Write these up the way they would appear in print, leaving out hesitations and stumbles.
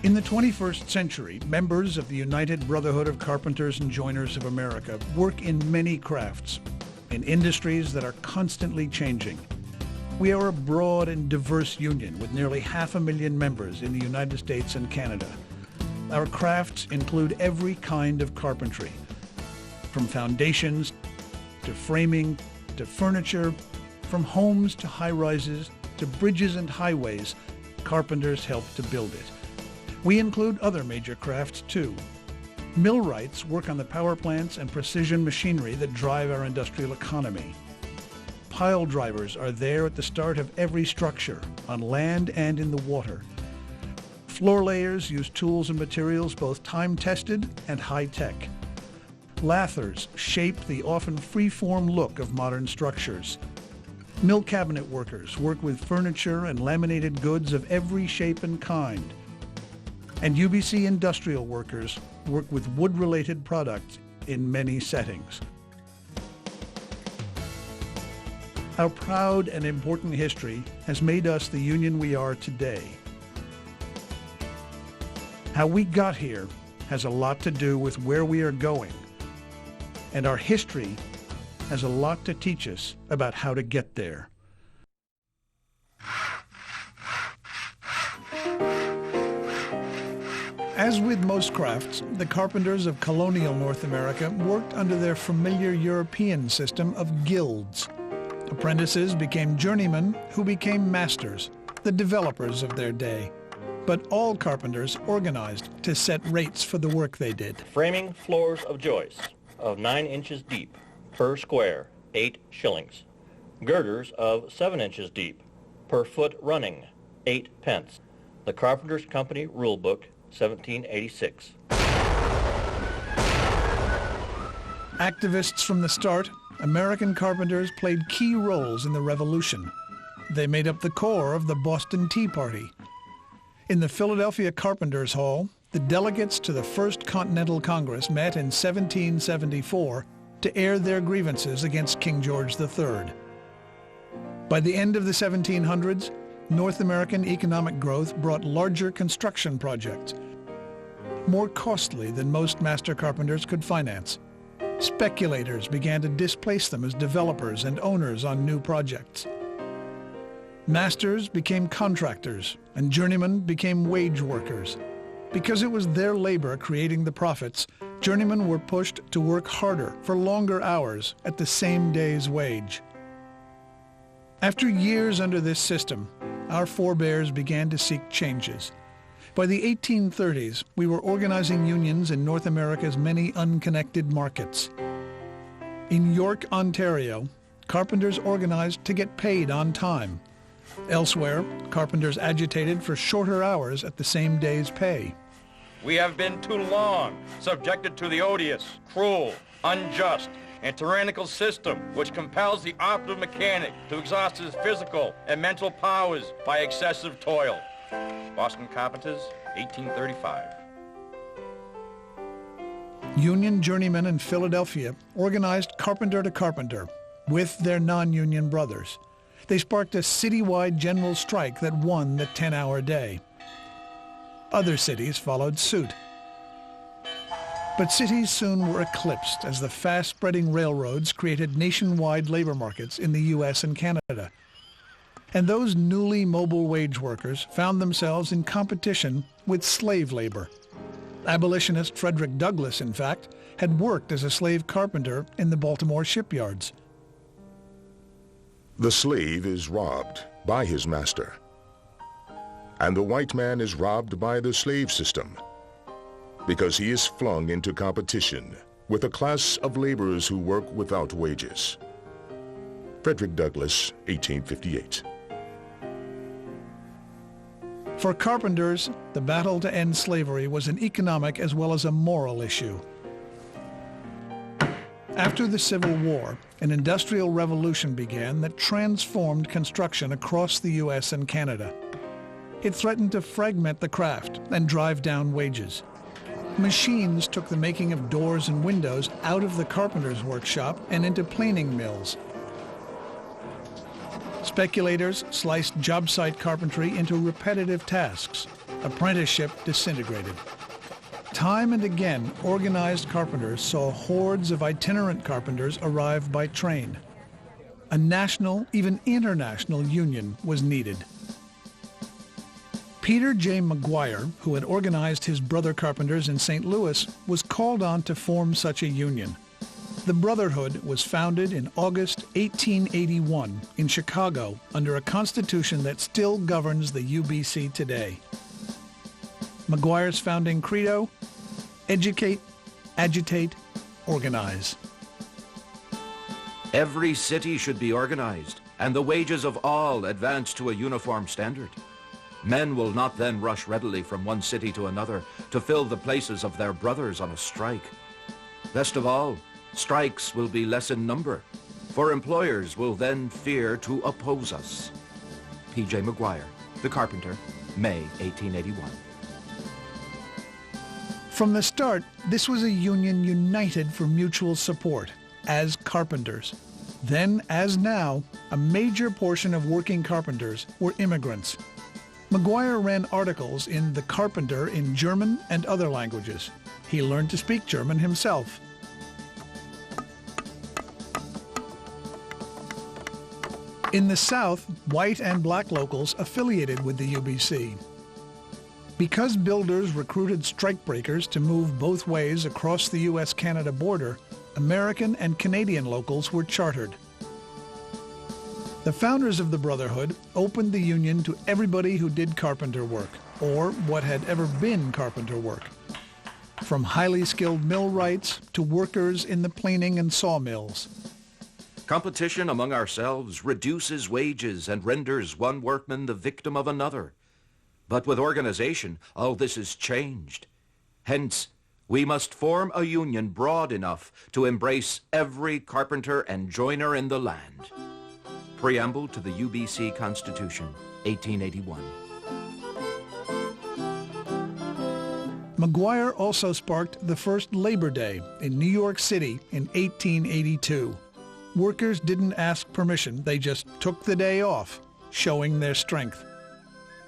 In the 21st century, members of the United Brotherhood of Carpenters and Joiners of America work in many crafts, in industries that are constantly changing. We are a broad and diverse union with nearly 500,000 members in the United States and Canada. Our crafts include every kind of carpentry, from foundations to framing to furniture, from homes to high-rises to bridges and highways. Carpenters help to build it. We include other major crafts too. Millwrights work on the power plants and precision machinery that drive our industrial economy. Pile drivers are there at the start of every structure, on land and in the water. Floor layers use tools and materials both time-tested and high-tech. Lathers shape the often free-form look of modern structures. Mill cabinet workers work with furniture and laminated goods of every shape and kind. And UBC industrial workers work with wood-related products in many settings. Our proud and important history has made us the union we are today. How we got here has a lot to do with where we are going, and our history has a lot to teach us about how to get there. As with most crafts, the carpenters of colonial North America worked under their familiar European system of guilds. Apprentices became journeymen who became masters, the developers of their day. But all carpenters organized to set rates for the work they did. Framing floors of joists of 9 inches deep per square, 8 shillings. Girders of 7 inches deep per foot running, 8 pence. The Carpenters Company Rule Book, 1786. Activists from the start, American carpenters played key roles in the Revolution. They made up the core of the Boston Tea Party. In the Philadelphia Carpenters Hall, the delegates to the First Continental Congress met in 1774 to air their grievances against King George III. By the end of the 1700s, North American economic growth brought larger construction projects, more costly than most master carpenters could finance. Speculators began to displace them as developers and owners on new projects. Masters became contractors, and journeymen became wage workers. Because it was their labor creating the profits, journeymen were pushed to work harder for longer hours at the same day's wage. After years under this system, our forebears began to seek changes. By the 1830s, we were organizing unions in North America's many unconnected markets. In York, Ontario, carpenters organized to get paid on time. Elsewhere, carpenters agitated for shorter hours at the same day's pay. We have been too long subjected to the odious, cruel, unjust, and tyrannical system which compels the operative mechanic to exhaust his physical and mental powers by excessive toil. Boston Carpenters, 1835. Union journeymen in Philadelphia organized carpenter to carpenter with their non-union brothers. They sparked a citywide general strike that won the 10-hour day. Other cities followed suit. But cities soon were eclipsed as the fast-spreading railroads created nationwide labor markets in the U.S. and Canada. And those newly mobile wage workers found themselves in competition with slave labor. Abolitionist Frederick Douglass, in fact, had worked as a slave carpenter in the Baltimore shipyards. The slave is robbed by his master, and the white man is robbed by the slave system because he is flung into competition with a class of laborers who work without wages. Frederick Douglass, 1858. For carpenters, the battle to end slavery was an economic as well as a moral issue. After the Civil War, an industrial revolution began that transformed construction across the U.S. and Canada. It threatened to fragment the craft and drive down wages. Machines took the making of doors and windows out of the carpenter's workshop and into planing mills. Speculators sliced job site carpentry into repetitive tasks. apprenticeship disintegrated. Time and again, organized carpenters saw hordes of itinerant carpenters arrive by train. A national, even international union was needed. Peter J. McGuire, who had organized his brother carpenters in St. Louis, was called on to form such a union. The Brotherhood was founded in August 1881 in Chicago under a constitution that still governs the UBC today. McGuire's founding credo: educate, agitate, organize. Every city should be organized, and the wages of all advance to a uniform standard. Men will not then rush readily from one city to another to fill the places of their brothers on a strike. Best of all, strikes will be less in number, for employers will then fear to oppose us. P.J. McGuire, The Carpenter, May 1881. From the start, this was a union united for mutual support, as carpenters. Then, as now, a major portion of working carpenters were immigrants. McGuire ran articles in The Carpenter in German and other languages. He learned to speak German himself. In the South, white and black locals affiliated with the UBC. Because builders recruited strikebreakers to move both ways across the U.S.-Canada border, American and Canadian locals were chartered. The founders of the Brotherhood opened the union to everybody who did carpenter work, or what had ever been carpenter work. From highly skilled millwrights to workers in the planing and sawmills. Competition among ourselves reduces wages and renders one workman the victim of another. But with organization, all this is changed. Hence, we must form a union broad enough to embrace every carpenter and joiner in the land. Preamble to the UBC Constitution, 1881. McGuire also sparked the first Labor Day in New York City in 1882. Workers didn't ask permission, they just took the day off, showing their strength.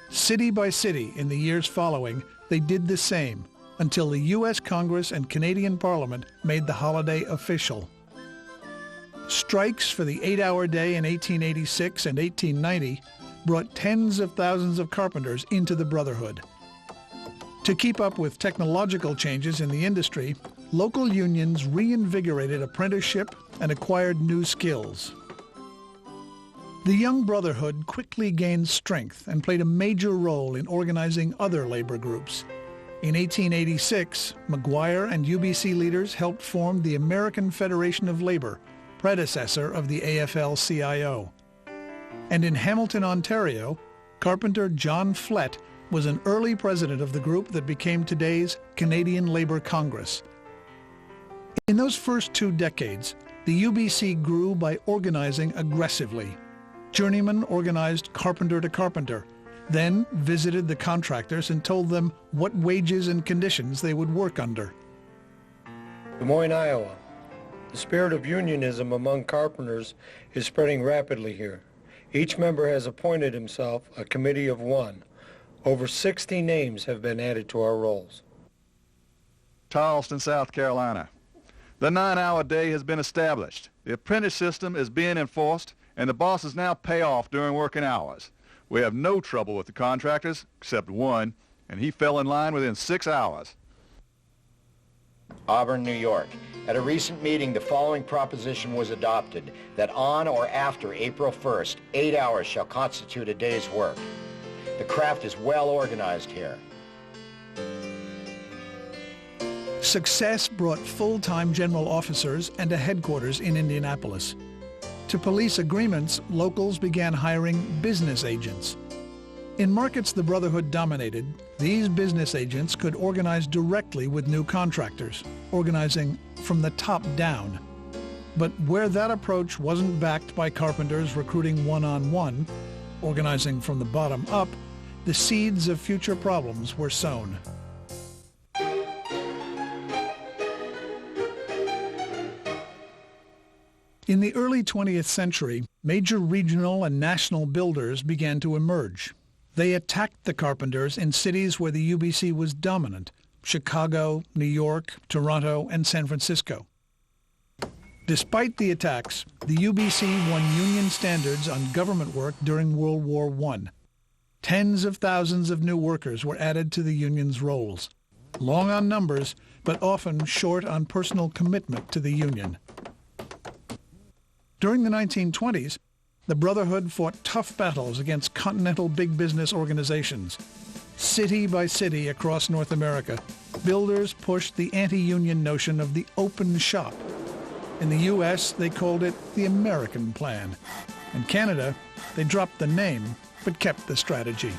City by city in the years following, they did the same until the U.S. Congress and Canadian Parliament made the holiday official. Strikes for the 8-hour day in 1886 and 1890 brought tens of thousands of carpenters into the Brotherhood. To keep up with technological changes in the industry, local unions reinvigorated apprenticeship and acquired new skills. The young Brotherhood quickly gained strength and played a major role in organizing other labor groups. In 1886, McGuire and UBC leaders helped form the American Federation of Labor, predecessor of the AFL-CIO. And in Hamilton, Ontario, carpenter John Flett was an early president of the group that became today's Canadian Labour Congress. In those first 2 decades, the UBC grew by organizing aggressively. Journeymen organized carpenter to carpenter, then visited the contractors and told them what wages and conditions they would work under. Des Moines, Iowa. The spirit of unionism among carpenters is spreading rapidly here. Each member has appointed himself a committee of one. Over 60 names have been added to our rolls. Charleston, South Carolina. The 9-hour day has been established. The apprentice system is being enforced, and the bosses now pay off during working hours. We have no trouble with the contractors, except one, and he fell in line within 6 hours. Auburn, New York. At a recent meeting, the following proposition was adopted, that on or after April 1st, 8 hours shall constitute a day's work. The craft is well organized here. Success brought full-time general officers and a headquarters in Indianapolis. To police agreements, locals began hiring business agents. In markets the Brotherhood dominated, these business agents could organize directly with new contractors, organizing from the top down. But where that approach wasn't backed by carpenters recruiting one-on-one, organizing from the bottom up, the seeds of future problems were sown. In the early 20th century, major regional and national builders began to emerge. They attacked the carpenters in cities where the UBC was dominant: Chicago, New York, Toronto, and San Francisco. Despite the attacks, the UBC won union standards on government work during World War I. Tens of thousands of new workers were added to the union's rolls, long on numbers, but often short on personal commitment to the union. During the 1920s, the Brotherhood fought tough battles against continental big business organizations. City by city across North America, builders pushed the anti-union notion of the open shop. In the U.S., they called it the American Plan. In Canada, they dropped the name, but kept the strategy.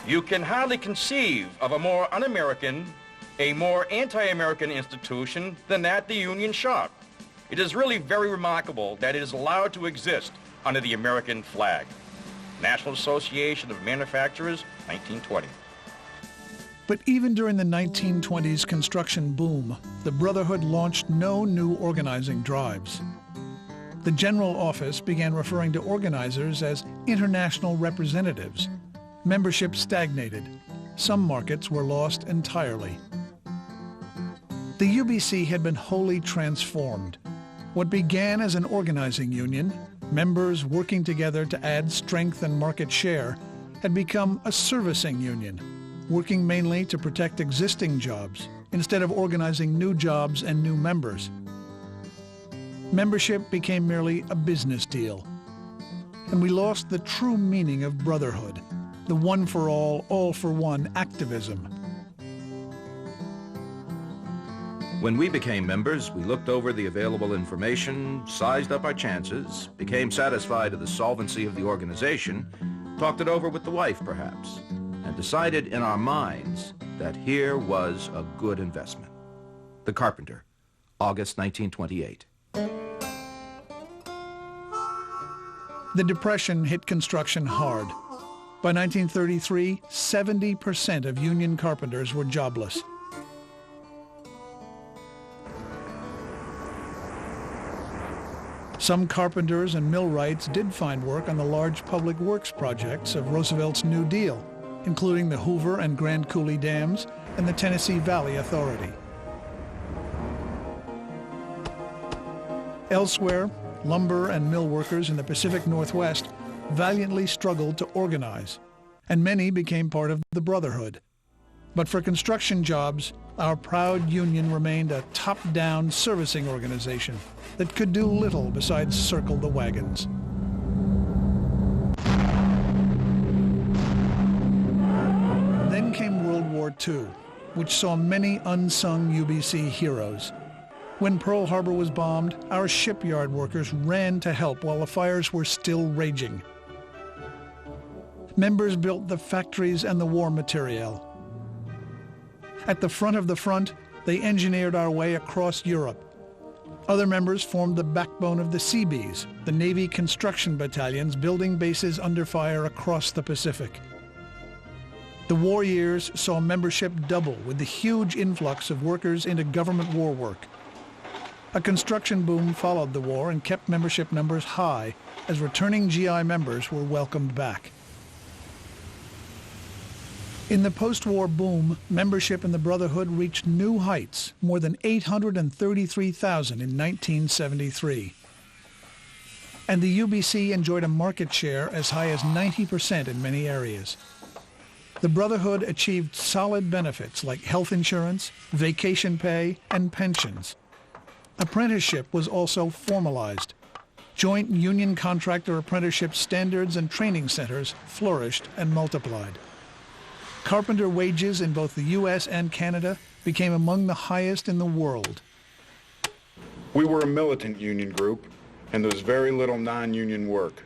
You can hardly conceive of a more un-American, a more anti-American institution than that the Union Shop. It is really very remarkable that it is allowed to exist under the American flag. National Association of Manufacturers, 1920. But even during the 1920s construction boom, the Brotherhood launched no new organizing drives. The General Office began referring to organizers as international representatives. Membership stagnated. Some markets were lost entirely. The UBC had been wholly transformed. What began as an organizing union, members working together to add strength and market share, had become a servicing union, working mainly to protect existing jobs instead of organizing new jobs and new members. Membership became merely a business deal, and we lost the true meaning of brotherhood, the one-for-all, all-for-one activism. When we became members, we looked over the available information, sized up our chances, became satisfied of the solvency of the organization, talked it over with the wife perhaps, and decided in our minds that here was a good investment. The Carpenter, August 1928. The Depression hit construction hard. By 1933, 70% of union carpenters were jobless. Some carpenters and millwrights did find work on the large public works projects of Roosevelt's New Deal, including the Hoover and Grand Coulee Dams and the Tennessee Valley Authority. Elsewhere, lumber and mill workers in the Pacific Northwest valiantly struggled to organize, and many became part of the Brotherhood. But for construction jobs, our proud union remained a top-down servicing organization that could do little besides circle the wagons. Then came World War II, which saw many unsung UBC heroes. When Pearl Harbor was bombed, our shipyard workers ran to help while the fires were still raging. Members built the factories and the war materiel. At the front of the front, they engineered our way across Europe. Other members formed the backbone of the Seabees, the Navy construction battalions building bases under fire across the Pacific. The war years saw membership double with the huge influx of workers into government war work. A construction boom followed the war and kept membership numbers high as returning GI members were welcomed back. In the post-war boom, membership in the Brotherhood reached new heights, more than 833,000 in 1973. And the UBC enjoyed a market share as high as 90% in many areas. The Brotherhood achieved solid benefits like health insurance, vacation pay, and pensions. Apprenticeship was also formalized. Joint union contractor apprenticeship standards and training centers flourished and multiplied. Carpenter wages in both the U.S. and Canada became among the highest in the world. We were a militant union group, and there was very little non-union work.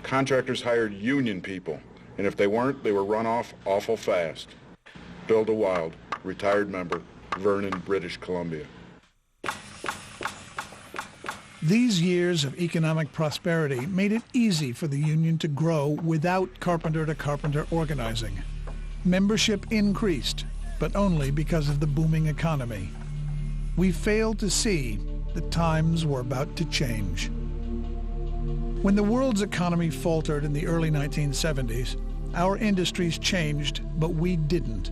Contractors hired union people, and if they weren't, they were run off awful fast. Bill DeWild, retired member, Vernon, British Columbia. These years of economic prosperity made it easy for the union to grow without carpenter-to-carpenter organizing. Membership increased, but only because of the booming economy. We failed to see that times were about to change. When the world's economy faltered in the early 1970s, our industries changed, but we didn't.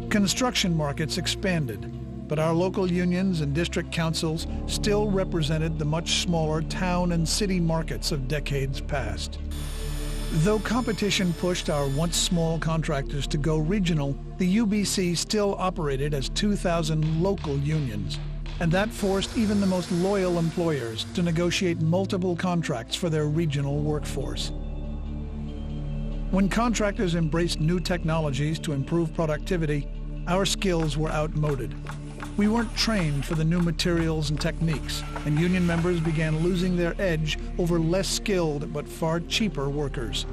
Construction markets expanded, but our local unions and district councils still represented the much smaller town and city markets of decades past. Though competition pushed our once small contractors to go regional, the UBC still operated as 2,000 local unions, and that forced even the most loyal employers to negotiate multiple contracts for their regional workforce. When contractors embraced new technologies to improve productivity, our skills were outmoded. We weren't trained for the new materials and techniques, and union members began losing their edge over less skilled but far cheaper workers.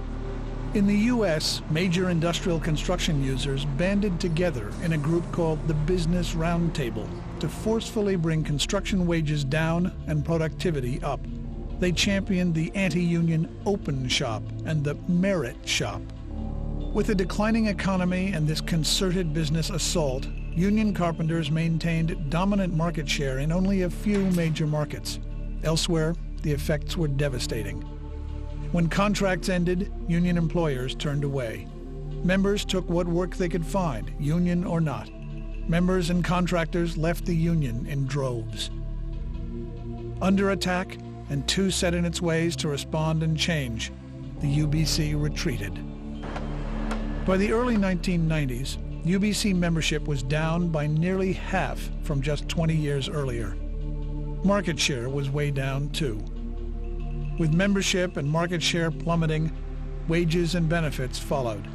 In the U.S., major industrial construction users banded together in a group called the Business Roundtable to forcefully bring construction wages down and productivity up. They championed the anti-union open shop and the merit shop. With a declining economy and this concerted business assault, union carpenters maintained dominant market share in only a few major markets. Elsewhere, the effects were devastating. When contracts ended, union employers turned away. Members took what work they could find, union or not. Members and contractors left the union in droves. Under attack and too set in its ways to respond and change, the UBC retreated. By the early 1990s, UBC membership was down by nearly half from just 20 years earlier. Market share was way down too. With membership and market share plummeting, wages and benefits followed.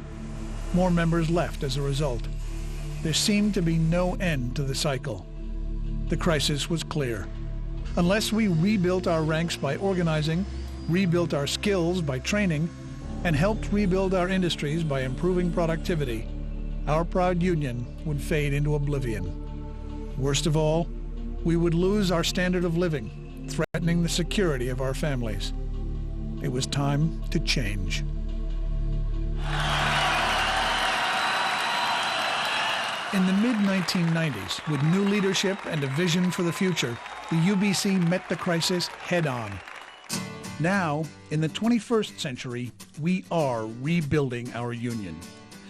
More members left as a result. There seemed to be no end to the cycle. The crisis was clear. Unless we rebuilt our ranks by organizing, rebuilt our skills by training, and helped rebuild our industries by improving productivity, our proud union would fade into oblivion. Worst of all, we would lose our standard of living, threatening the security of our families. It was time to change. In the mid-1990s, with new leadership and a vision for the future, the UBC met the crisis head-on. Now, in the 21st century, we are rebuilding our union.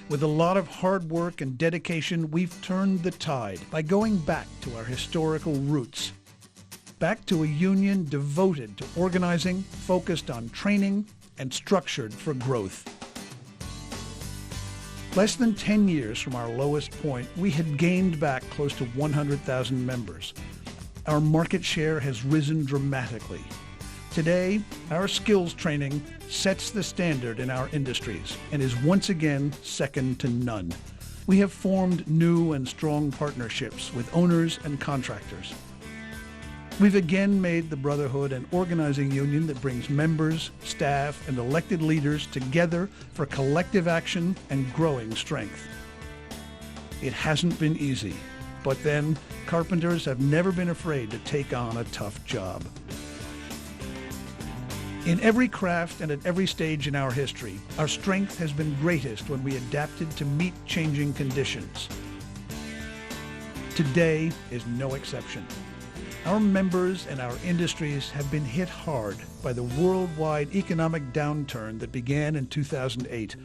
With a lot of hard work and dedication, we've turned the tide by going back to our historical roots. Back to a union devoted to organizing, focused on training, and structured for growth. Less than 10 years from our lowest point, we had gained back close to 100,000 members. Our market share has risen dramatically. Today, our skills training sets the standard in our industries and is once again second to none. We have formed new and strong partnerships with owners and contractors. We've again made the Brotherhood an organizing union that brings members, staff, and elected leaders together for collective action and growing strength. It hasn't been easy, but then carpenters have never been afraid to take on a tough job. In every craft and at every stage in our history, our strength has been greatest when we adapted to meet changing conditions. Today is no exception. Our members and our industries have been hit hard by the worldwide economic downturn that began in 2008.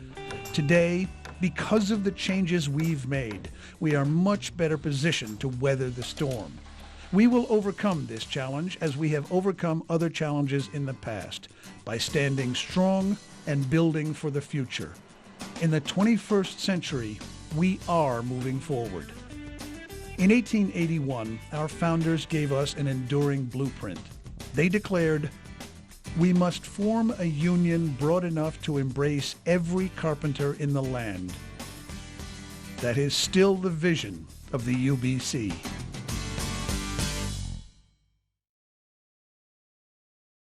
Today, because of the changes we've made, we are much better positioned to weather the storm. We will overcome this challenge as we have overcome other challenges in the past by standing strong and building for the future. In the 21st century, we are moving forward. In 1881, our founders gave us an enduring blueprint. They declared, "We must form a union broad enough to embrace every carpenter in the land." That is still the vision of the UBC.